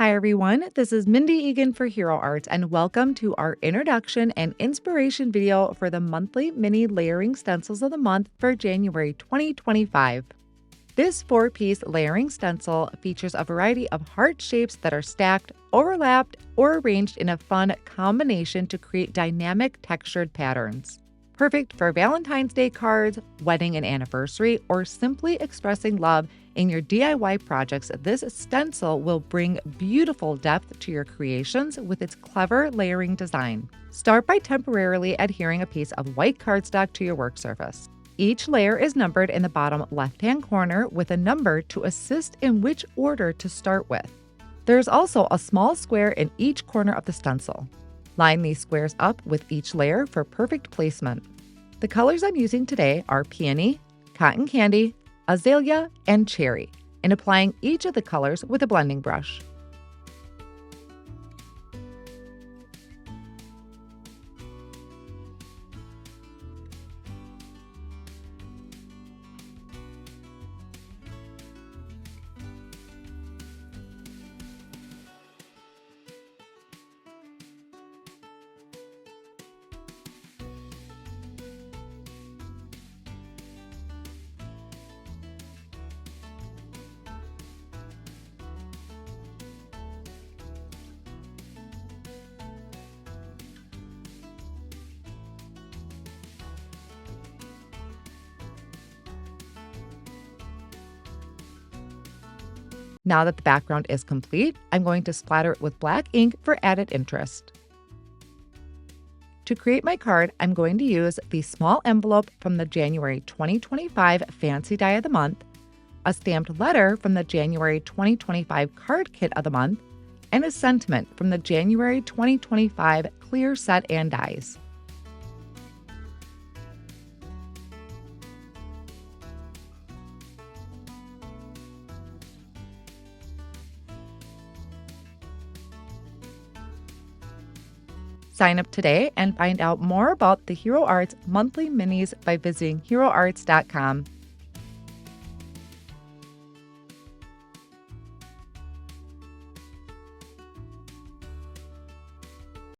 Hi everyone, this is Mindy Egan for Hero Arts and welcome to our introduction and inspiration video for the monthly mini layering stencils of the month for January 2025. This 4-piece layering stencil features a variety of heart shapes that are stacked, overlapped, or arranged in a fun combination to create dynamic textured patterns. Perfect for Valentine's Day cards, wedding and anniversary, or simply expressing love in your DIY projects, this stencil will bring beautiful depth to your creations with its clever layering design. Start by temporarily adhering a piece of white cardstock to your work surface. Each layer is numbered in the bottom left-hand corner with a number to assist in which order to start with. There is also a small square in each corner of the stencil. Line these squares up with each layer for perfect placement. The colors I'm using today are peony, cotton candy, azalea, and cherry, and applying each of the colors with a blending brush. Now that the background is complete, I'm going to splatter it with black ink for added interest. To create my card, I'm going to use the small envelope from the January 2025 Fancy Die of the Month, a stamped letter from the January 2025 Card Kit of the Month, and a sentiment from the January 2025 Clear Set and Dies. Sign up today and find out more about the Hero Arts monthly minis by visiting heroarts.com.